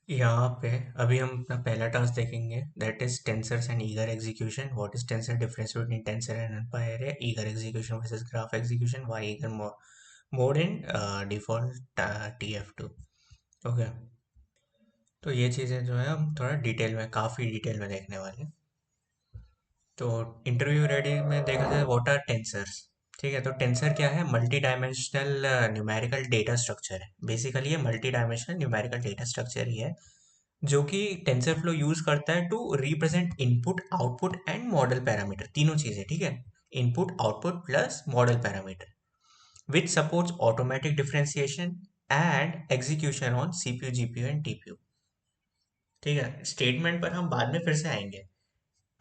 यहाँ पे अभी हम अपना पहला टास्क देखेंगे, that is tensors and eager execution. What is tensor? Difference between tensor and नंपाई array. Eager execution versus graph execution. Why eager mode in default TF2। Okay, तो ये चीज़ें जो है हम थोड़ा डिटेल में, काफ़ी डिटेल में देखने वाले हैं। तो इंटरव्यू रेडी में देखा जाए, व्हाट आर टेंसर्स। ठीक है, तो टेंसर क्या है? Multi dimensional numerical data structure है। बेसिकली ये multi dimensional numerical data structure ही है, जो कि टेंसर फ्लो यूज करता है to represent input, output and model parameter, तीनों चीजें। ठीक है, input, output plus model parameter, which supports automatic differentiation and execution on CPU, GPU and TPU। ठीक है, स्टेटमेंट पर हम बाद में फिर से आएंगे,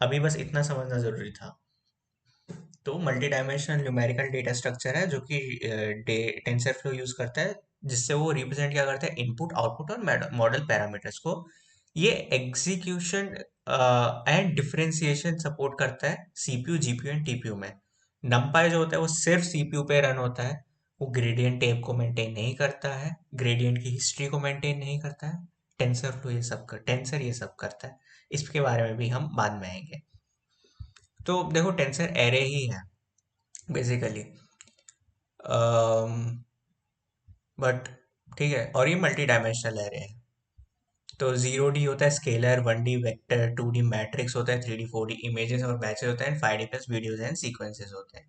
अभी बस इतना समझना जरूरी था। तो multi dimensional numerical data structure है, जो कि टेंसर फ्लो यूज करता है, जिससे वो रिप्रेजेंट क्या करता है, इनपुट, आउटपुट और मॉडल पैरामीटर्स को। ये एग्जीक्यूशन एंड डिफरेंशिएशन सपोर्ट करता है CPU, GPU एंड TPU में। नमपाई जो होता है वो सिर्फ CPU पे रन होता है। वो ग्रेडियंट टेप को मेंटेन नहीं करता है, ग्रेडियंट की हिस्ट्री को मेंटेन नहीं करता है। टेंसर ये सब करता है। इसके बारे में भी हम बाद में आएंगे। तो देखो, टेंसर एरे ही है बेसिकली, बट ठीक है, और ये मल्टी डायमेंशनल एरे है। तो 0D होता है scalar, 1D vector, 2D matrix होता है, 3D 4D इमेजेस और बैचेस होते हैं, 5D plus videos and sequences होते हैं।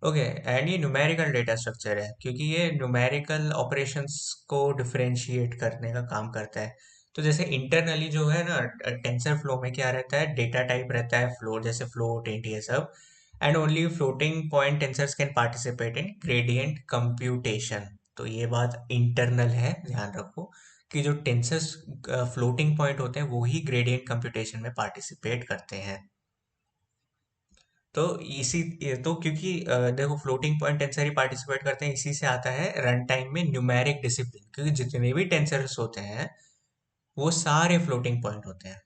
ओके, एंड ये न्यूमेरिकल डेटा स्ट्रक्चर है, क्योंकि ये न्यूमेरिकल ऑपरेशंस को डिफरेंशिएट करने का काम करता है। तो जैसे इंटरनली जो है ना, टेंसर फ्लो में क्या रहता है, डेटा टाइप रहता है फ्लोट, जैसे फ्लोट, इंट, ये सब। And only floating point tensors can participate in gradient computation. तो ये बात इंटरनल है, ध्यान रखो कि जो टेंसर्स फ्लोटिंग पॉइंट होते हैं वो ही ग्रेडियंट कंप्यूटेशन में पार्टिसिपेट करते हैं। तो इसी तो क्योंकि देखो, फ्लोटिंग पॉइंट टेंसर ही पार्टिसिपेट करते हैं, इसी से आता है रन टाइम में न्यूमेरिक डिसिप्लिन, क्योंकि जितने भी टेंसर्स होते हैं वो सारे फ्लोटिंग पॉइंट होते हैं।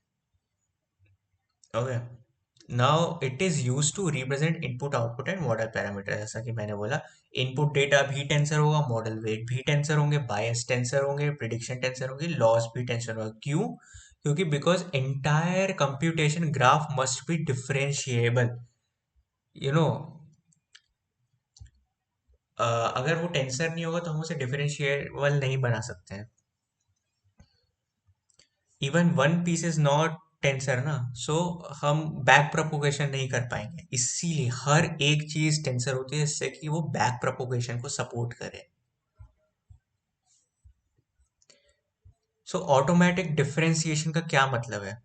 Okay, now it is use to represent input, output and model parameter. जैसा कि मैंने बोला, इनपुट डेटा भी टेंसर होगा, मॉडल वेट भी टेंसर होंगे, बायस टेंसर होंगे, प्रिडिक्शन टेंसर होंगे, लॉस भी टेंसर होगा। क्यों? क्योंकि because entire computation graph must be differentiable. You know, अगर वो टेंसर नहीं होगा तो हम उसे डिफरेंशिएबल नहीं बना सकते हैं। Even one piece is not tensor ना, सो हम बैक प्रोपोगेशन नहीं कर पाएंगे। इसीलिए हर एक चीज टेंसर होती है, जिससे कि वो बैक प्रोपोगेशन को सपोर्ट करे। सो ऑटोमेटिक डिफरेंशिएशन का क्या मतलब है?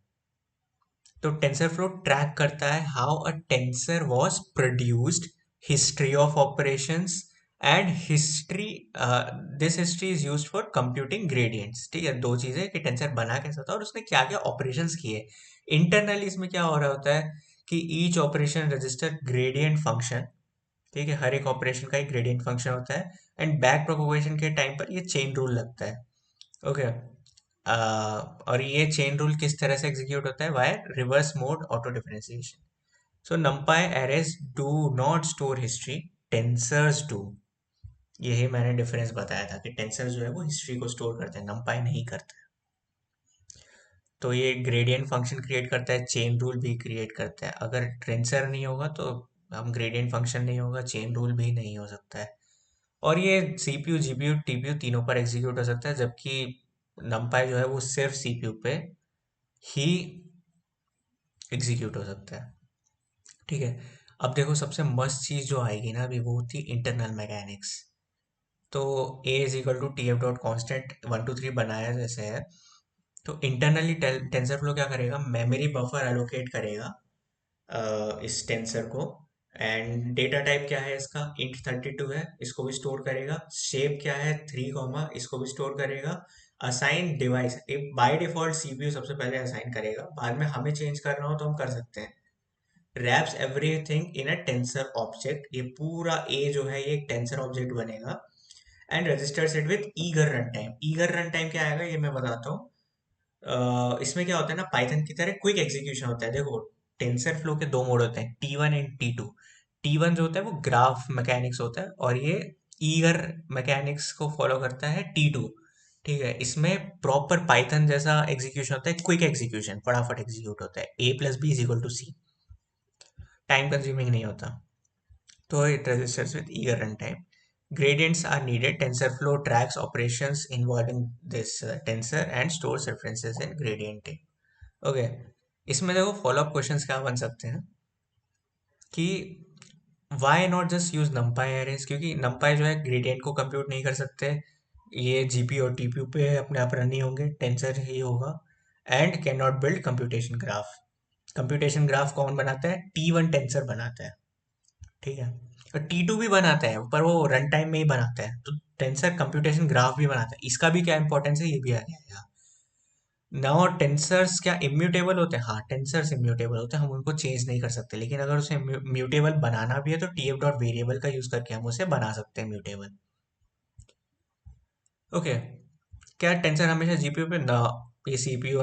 तो टेंसर फ्लो ट्रैक करता है how a tensor was produced, history of operations and history. This history is used for computing gradients. ठीक है, दो चीजें कि टेंसर बना कैसा था और उसने क्या क्या ऑपरेशंस किए। इंटरनली इसमें क्या हो रहा होता है कि each operation register gradient function. ठीक है, हर एक ऑपरेशन का एक ग्रेडियंट फंक्शन होता है। एंड बैक प्रोपोगेशन के टाइम पर ये चेन रूल लगता है। ओके, और ये चेन रूल किस तरह से एग्जीक्यूट होता है? Via reverse mode auto differentiation. So numpy arrays do not store history, tensors do. यही मैंने डिफरेंस बताया था कि टेंसर जो है वो हिस्ट्री को स्टोर करते हैं, numpy नहीं करता है। तो ये ग्रेडियंट फंक्शन क्रिएट करता है, चेन रूल भी क्रिएट करता है। अगर टेंसर नहीं होगा तो हम ग्रेडियंट फंक्शन नहीं होगा, चेन रूल भी नहीं हो सकता है। और ये CPU, GPU, TPU तीनों पर एग्जीक्यूट हो सकता है, जबकि numpy जो है वो सिर्फ CPU पे ही एग्जीक्यूट हो सकता है। ठीक है, अब देखो, सबसे मस्त चीज जो आएगी ना अभी, वो होती है इंटरनल मैकेनिक्स। तो A is equal to T F dot constant 1 2 3 बनाया जैसे है। तो इंटरनली टेंसर फ्लो क्या करेगा, मेमोरी बफर एलोकेट करेगा इस टेंसर को। एंड डेटा टाइप क्या है इसका, इंट 32 है, इसको भी स्टोर करेगा। शेप क्या है, 3 इसको भी स्टोर करेगा। Assign device, by default CPU सबसे पहले असाइन करेगा, बाद में हमें चेंज करना हो तो हम कर सकते हैं। Wraps everything in a tensor object, ये पूरा ए जो है ये एक टेंसर ऑब्जेक्ट बनेगा। And registers it with eager run time. Eager run time क्या आएगा ये मैं बताता हूँ। इसमें क्या होता है ना, पाइथन की तरह क्विक एग्जीक्यूशन होता है। देखो, टेंसर फ्लो के दो मोड होते हैं, T1 एंड T2। T1 जो होता है वो ग्राफ मैकेनिक्स होता है, और ये ईगर मैकेनिक्स को फॉलो करता है, T2। ठीक है, इसमें प्रॉपर पाइथन जैसा एग्जीक्यूशन होता है, क्विक एग्जीक्यूशन, फटाफट एग्जीक्यूट होता है, A plus B is equal to C, time consuming नहीं होता। तो it registers with eager run time. Gradients are needed. TensorFlow tracks operations involving this tensor and stores references in gradient tape. Okay, इसमें देखो follow up questions क्या बन सकते हैं कि why not just use numpy arrays, क्योंकि numpy जो है ग्रेडियंट को कंप्यूट नहीं कर सकते, ये जीपी और टीपीयू पे अपने आप रन नहीं होंगे, टेंसर ही होगा। And can not build computation graph. Computation graph कौन बनाता है? T1 टेंसर बनाता है, ठीक है। और T2 भी बनाता है, पर वो रन टाइम में ही बनाता है, तो टेंसर कंप्यूटेशन ग्राफ भी बनाता है। इसका भी क्या इंपॉर्टेंस है, ये भी आ जाएगा। नाउ टेंसर्स क्या इम्यूटेबल होते हैं? हाँ, टेंसर्स इम्यूटेबल होते हैं, हम उनको चेंज नहीं कर सकते, लेकिन अगर उसे म्यूटेबल बनाना भी है तो टीएफ डॉट वेरिएबल का यूज करके हम उसे बना सकते हैं म्यूटेबल। ओके, क्या टेंसर हमेशा जीपीयू पे ना, ये सीपीयू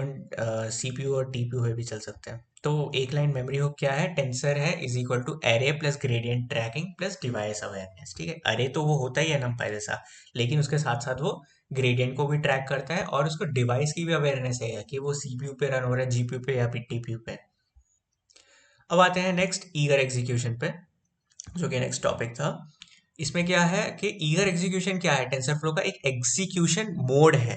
और टीपीयू पे भी चल सकते हैं। तो एक लाइन मेमोरी हुक क्या है? टेंसर है is equal to array plus gradient tracking plus device awareness, ठीक है। अरे तो वो होता ही है नंपाई जैसा, लेकिन उसके साथ साथ वो ग्रेडियंट को भी ट्रैक करता है और उसको डिवाइस की भी अवेयरनेस है कि वो सीपीयू पे रन हो रहा है, जीपीयू पे या फिर टीपीयू पे। अब आते हैं नेक्स्ट ईगर एग्जीक्यूशन पे, जो कि नेक्स्ट टॉपिक था। इसमें क्या है कि ईगर एग्जीक्यूशन क्या है? टेंसर फ्लो का एक एग्जीक्यूशन मोड है,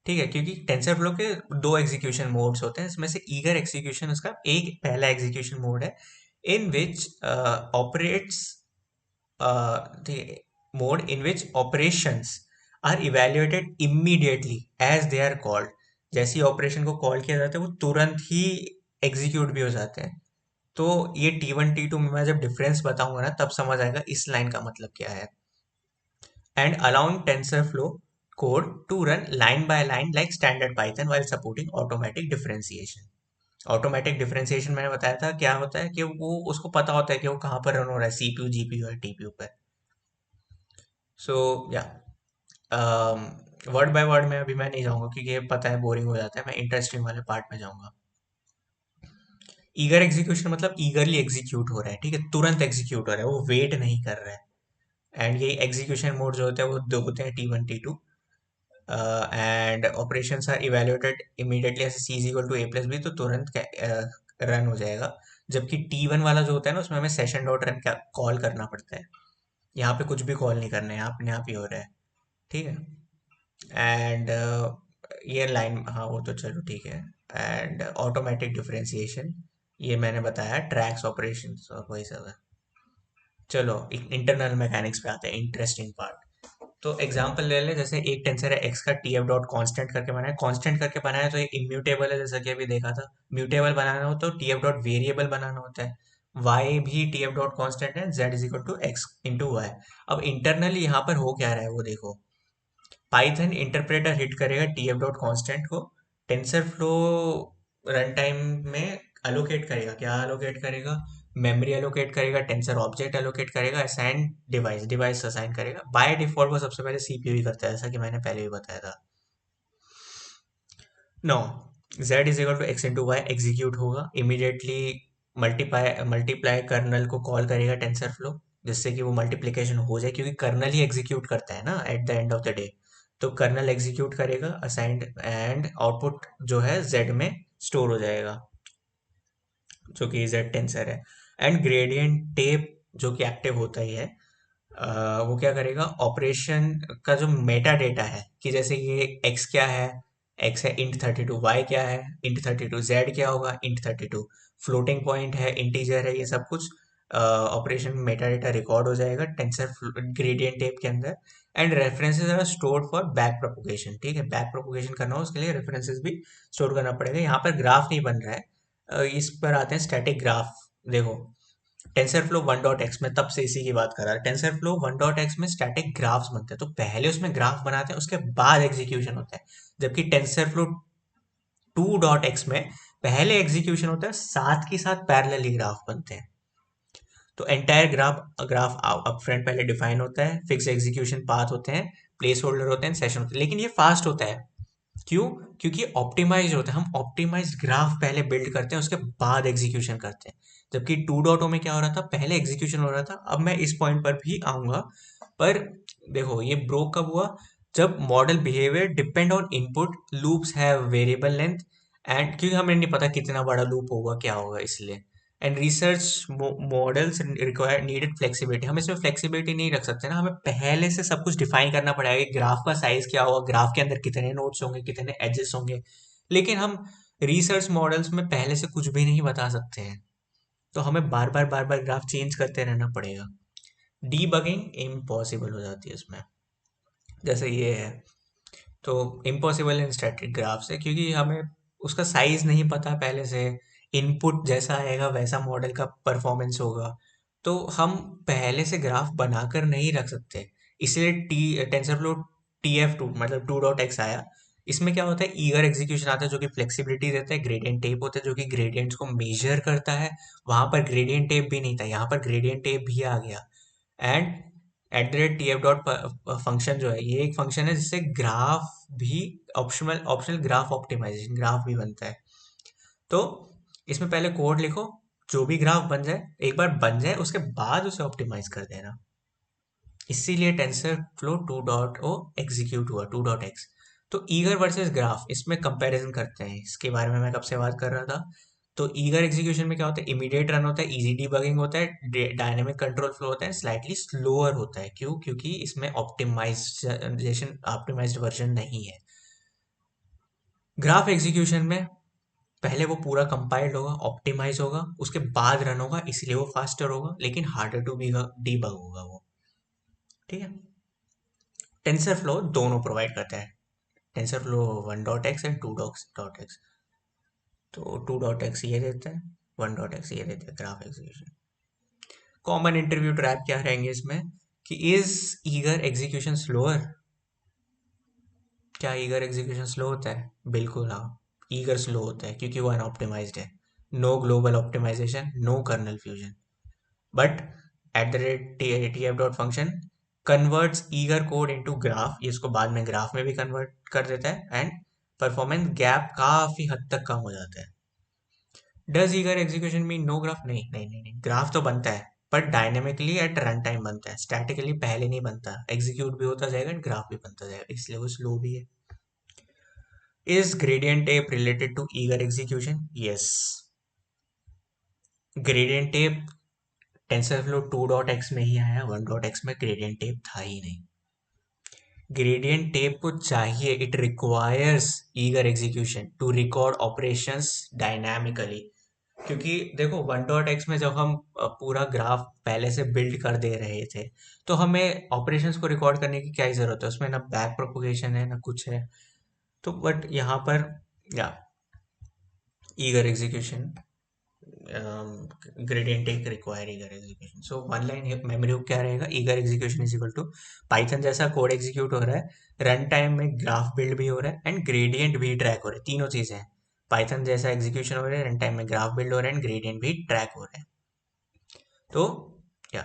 ठीक है, क्योंकि टेंसर फ्लो के दो एग्जीक्यूशन मोड्स होते हैं, इसमें से ईगर एग्जीक्यूशन उसका एक पहला एग्जीक्यूशन मोड है, इन विच ऑपरेट्स, ठीक है, mode in which operations are evaluated immediately as they are called. जैसे ही ऑपरेशन को कॉल किया जाता है वो तुरंत ही एग्जीक्यूट भी हो जाते हैं। तो ये T1 T2 में मैं जब डिफरेंस बताऊंगा ना, तब समझ आएगा इस लाइन का मतलब क्या है। And allowing TensorFlow code to run line by line like standard Python while supporting automatic differentiation. Automatic differentiation मैंने बताया था क्या होता है, कि वो उसको पता होता है कि वो कहाँ पर रन हो रहा है, सीपीयू जीपीयू और टीपीयू पर। सो या वर्ड बाय वर्ड में अभी मैं नहीं जाऊंगा, क्योंकि ये पता है बोरिंग हो जाता है, मैं इंटरेस्टिंग वाले पार्ट में जाऊंगा। ईगर एग्जीक्यूशन मतलब ईगरली एग्जीक्यूट हो रहा है, ठीक है, तुरंत एग्जीक्यूट हो रहा है, वो वेट नहीं कर रहा है। एंड ये एग्जीक्यूशन मोड जो होते हैं वो दो होते हैं, T1 T2। And operations are evaluated immediately, ऐसे C is equal to A plus B, तो तुरंत रन हो जाएगा। जबकि T1 वाला जो होता है ना, उसमें हमें सेशन डॉट रन कॉल करना पड़ता है। यहाँ पे कुछ भी कॉल नहीं करना है, अपने आप ही हो रहा है, ठीक है। एंड ये लाइन, हाँ वो तो चलो ठीक है। एंड ऑटोमेटिक डिफरेंशिएशन, ये मैंने बताया, ट्रैक्स ऑपरेशन और वही सब है। चलो इंटरनल मैकेनिक्स पे आते हैं, इंटरेस्टिंग पार्ट। तो एग्जांपल ले ले, जैसे एक टेंसर है एक्स का, टी एफ डॉट कॉन्स्टेंट करके बनाया, कॉन्स्टेंट करके बनाया तो ये इम्यूटेबल है, जैसा कि अभी देखा था। म्यूटेबल बनाना हो तो टी एफ डॉट वेरिएबल बनाना होता है। वाई भी टी एफ डॉट कॉन्स्टेंट है, z is equal to x into y. अब इंटरनली यहाँ पर हो क्या रहा है वो देखो। पाइथन इंटरप्रेटर हिट करेगा टी एफ डॉट कॉन्स्टेंट को, टेंसर फ्लो रन टाइम में अलोकेट करेगा, क्या अलोकेट करेगा? मेमोरी अलोकेट करेगा, टेंसर ऑब्जेक्ट अलोकेट करेगा, असाइन डिवाइस, डिवाइस असाइन करेगा। बाय डिफॉल्ट वो सबसे पहले सीपीयू ही करता है, जैसा कि मैंने पहले भी बताया था। No, z is equal to x into y execute होगा इमीडिएटली। मल्टीप्लाई कर्नल को कॉल करेगा टेंसर फ्लो, जिससे कि वो मल्टीप्लिकेशन हो जाए, क्योंकि कर्नल ही एग्जीक्यूट करता है ना at the end of the day. तो कर्नल एग्जीक्यूट करेगा असाइंड, एंड आउटपुट जो है z में स्टोर हो जाएगा, जो कि z टेंसर है। एंड ग्रेडियंट टेप जो कि एक्टिव होता ही है, वो क्या करेगा, ऑपरेशन का जो मेटा डेटा है, कि जैसे ये x क्या है, x है int 32, y क्या है int 32, z क्या होगा int 32, फ्लोटिंग पॉइंट है, इंटीजर है, ये सब कुछ ऑपरेशन मेटा डेटा रिकॉर्ड हो जाएगा टेंसर ग्रेडियंट टेप के अंदर। And references are stored for back propagation, ठीक है, बैक प्रोपोगेशन करना हो उसके लिए रेफरेंसेस भी स्टोर करना पड़ेगा। यहाँ पर ग्राफ नहीं बन रहा है, इस पर आते हैं स्टैटिक ग्राफ। देखो tensor flow one dot x में, तब से इसी की बात कर रहा है, tensor flow one dot x में स्टैटिक ग्राफ्स बनते हैं, तो पहले उसमें ग्राफ बनाते हैं, उसके बाद एग्जीक्यूशन होता है। जबकि tensor flow to dot x में पहले एग्जीक्यूशन होता है, साथ के साथ पैरेलली ग्राफ बनते हैं। तो entire graph graph up front पहले डिफाइन होता है, फिक्स एग्जीक्यूशन पाथ होते हैं, प्लेस होल्डर होते हैं, सेशन होते हैं, लेकिन ये फास्ट होता है। क्यों? क्योंकि ऑप्टिमाइज होता है, हम ऑप्टिमाइज्ड ग्राफ पहले बिल्ड करते हैं, उसके बाद एग्जीक्यूशन करते हैं। जबकि टू डॉट ओ में क्या हो रहा था, पहले एग्जीक्यूशन हो रहा था। अब मैं इस पॉइंट पर भी आऊंगा, पर देखो ये ब्रोक कब हुआ, जब model behaviour depend on input, loops have variable length, and क्योंकि हमें नहीं पता कितना बड़ा लूप होगा क्या होगा इसलिए, and research models require needed flexibility, हम इसमें फ्लेक्सिबिलिटी नहीं रख सकते ना, हमें पहले से सब कुछ डिफाइन करना पड़ेगा कि ग्राफ का साइज क्या होगा, ग्राफ के अंदर कितने नोड्स होंगे, कितने एजेस होंगे, लेकिन हम रिसर्च मॉडल्स में पहले से कुछ भी नहीं बता सकते हैं, तो हमें बार बार ग्राफ चेंज करते रहना पड़ेगा। डीबगिंग इम्पॉसिबल हो जाती है इसमें, जैसे ये है, तो इम्पॉसिबल इन स्टैटिक ग्राफ से, क्योंकि हमें उसका साइज नहीं पता पहले से, इनपुट जैसा आएगा वैसा मॉडल का परफॉर्मेंस होगा, तो हम पहले से ग्राफ बनाकर नहीं रख सकते। इसलिए टेंसरफ्लो TF2 मतलब 2.x आया। इसमें क्या होता है, ईगर एग्जीक्यूशन आता है जो कि फ्लेक्सिबिलिटी देता है, ग्रेडियंट टेप होता है जो कि ग्रेडियंट्स को मेजर करता है, वहां पर ग्रेडियंट टेप भी नहीं था, यहाँ पर ग्रेडियंट टेप भी आ गया। And at the rate TF dot function जो है, ये एक फंक्शन है जिससे ग्राफ भी optional optional graph optimization graph भी बनता है। तो इसमें पहले कोड लिखो, जो भी ग्राफ बन जाए, एक बार बन जाए उसके बाद उसे ऑप्टिमाइज कर देना। इसीलिए टेंसर फ्लो 2.0 एग्जीक्यूट हुआ 2.x। तो ईगर वर्सेस ग्राफ, इसमें कंपैरिजन करते हैं, इसके बारे में मैं कब से बात कर रहा था। तो ईगर एग्जीक्यूशन में क्या होता है, इमीडिएट रन होता है, इजी डिबगिंग होता है, डायनेमिक कंट्रोल फ्लो होता है, स्लाइटली स्लोअर होता है। क्यों? क्योंकि इसमें ऑप्टिमाइज्ड वर्जन नहीं है। ग्राफ एग्जीक्यूशन में पहले वो पूरा कंपाइल्ड होगा, ऑप्टिमाइज होगा, उसके बाद रन होगा, इसलिए वो फास्टर होगा, लेकिन हार्डर टू बी डीबग होगा वो। ठीक है। टेंसर फ्लो दोनों प्रोवाइड करता है, tensor flow 1.x and 2.x। तो 2.x ये देता है, 1.x ये देता है graph execution. Common interview trap क्या रहेंगे इसमें, कि इज ईगर एग्जीक्यूशन स्लोअर? क्या ईगर एग्जीक्यूशन स्लो होता है? बिल्कुल हाँ, ईगर स्लो होता है क्योंकि वो अनऑप्टिमाइज्ड है। No global optimization, no kernel fusion. But at the rate TF dot function converts eager code into graph, ये इसको बाद में ग्राफ में भी कन्वर्ट कर देता है, एंड परफॉर्मेंस गैप काफी हद तक कम हो जाता है। Does eager execution mean no graph? नहीं नहीं नहीं नहीं, ग्राफ तो बनता है, पर डायनेमिकली एट रन टाइम बनता है, स्टैटिकली पहले नहीं बनता, एग्जीक्यूट भी होता जाएगा, ग्राफ भी बनता जाएगा, इसलिए वो स्लो भी है। Is gradient tape related to eager execution? Yes. Gradient tape TensorFlow 2.x में ही आया, 1.x में ग्रेडियंट टेप था ही नहीं। ग्रेडियंट टेप को चाहिए, it requires eager execution to record operations dynamically. क्योंकि देखो 1.x में जब हम पूरा ग्राफ पहले से बिल्ड कर दे रहे थे, तो हमें ऑपरेशंस को रिकॉर्ड करने की क्या ही जरूरत है, उसमें ना बैक प्रोपोगेशन है ना कुछ है। तो बट यहाँ पर या eager execution, gradient tape require eager execution. So one line memory hook क्या रहेगा, eager execution is equal to Python जैसा कोड एग्जीक्यूट हो रहा है, रन टाइम में ग्राफ बिल्ड भी हो रहा है, एंड ग्रेडियंट भी ट्रैक हो रहा है, तीनों चीजें हैं। पाइथन जैसा एग्जीक्यूशन हो रहा है, रन टाइम में ग्राफ बिल्ड हो रहा है, एंड ग्रेडियंट भी ट्रैक हो रहा है। तो क्या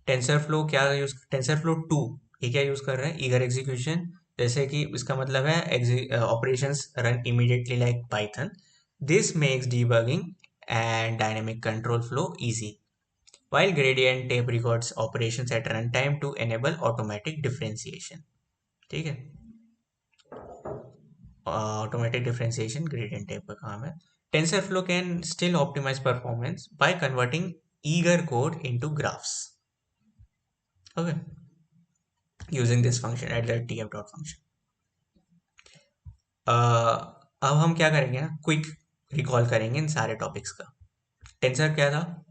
टेंसर फ्लो क्या यूज, टेंसर फ्लो 2 ये क्या यूज कर रहा है, ईगर एग्जीक्यूशन। जैसे कि इसका मतलब है operations run immediately like Python, this makes debugging and dynamic control flow easy, while gradient tape records operations at runtime to enable automatic differentiation। ठीक है, ऑटोमेटिक डिफरेंशिएशन ग्रेडियंट टाइप का काम है। TensorFlow can still optimize performance by converting eager code into graphs, okay, using this function at the TF dot function. अब हम क्या करेंगे ना, क्विक रिकॉल करेंगे इन सारे टॉपिक्स का। टेंसर क्या था?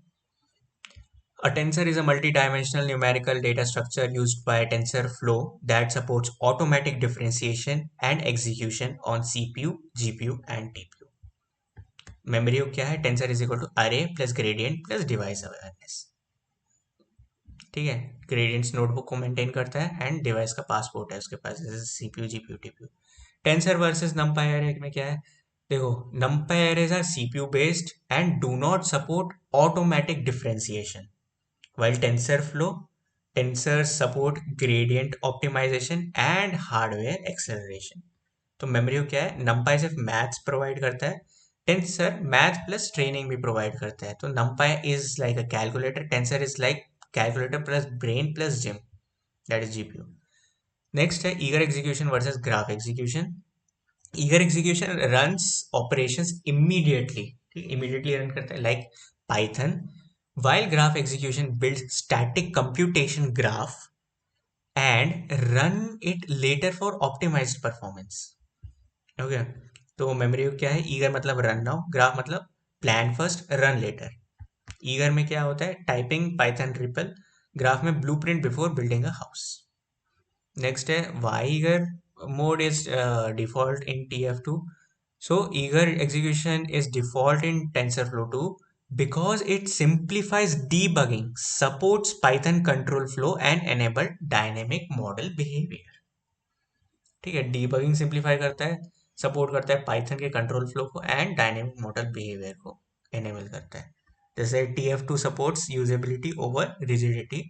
A tensor is a multi-dimensional numerical data structure used by TensorFlow that supports automatic differentiation and execution on CPU, GPU, and TPU. Memory क्या है? टेंसर इज इक्वल टू अरे plus gradient plus device awareness. ठीक है, gradients notebook को maintain करता है, and device का passport है उसके पास, जैसे CPU, GPU, TPU। Tensor versus NumPy array में क्या है? देखो, NumPy arrays are CPU based and do not support automatic differentiation, while TensorFlow, tensors support gradient optimization and hardware acceleration। तो मेमोरी क्या है? numpy सिर्फ मैथ्स प्रोवाइड करता है, टेंसर मैथ प्लस ट्रेनिंग भी प्रोवाइड करता है। तो numpy is like a calculator, tensor is like calculator plus brain plus gym, that is GPU। Next है eager execution versus graph execution. Eager execution runs operations immediately, ठीक, immediately run करता है like Python, while graph execution builds static computation graph and run it later for optimized performance। Okay, तो memory क्या है, eager मतलब run now, graph मतलब plan first run later. Eager में क्या होता है, टाइपिंग पाइथन ट्रिपल, ग्राफ में blueprint before building a house. Next है why eager mode is default in TF2। So eager execution is default in TensorFlow 2 because it simplifies debugging, supports Python control flow and enable dynamic model behavior। ठीक है, debugging simplify करता है, support करता है Python के control flow को and dynamic model behaviour को enable करता है। जैसे TF2 supports usability over rigidity,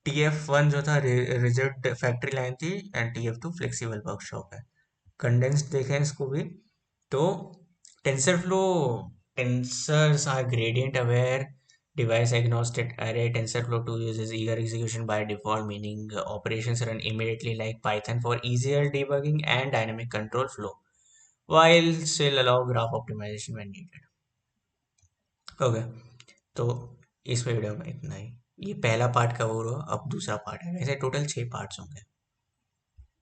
TF1 जो था रिजिड फैक्ट्री लाइन थी एंड TF2 फ्लेक्सिबल वर्कशॉप है। कंडेंस्ड देखें इसको भी, तो TensorFlow, tensors are gradient aware, device agnostic array. TensorFlow 2 uses eager execution by default, meaning operations run immediately like Python for easier debugging and dynamic control flow, while still allow graph optimization when needed। Okay, तो इस video में इतना ही। ये पहला part cover हुआ, अब दूसरा part है, वैसे टोटल 6 पार्ट्स होंगे।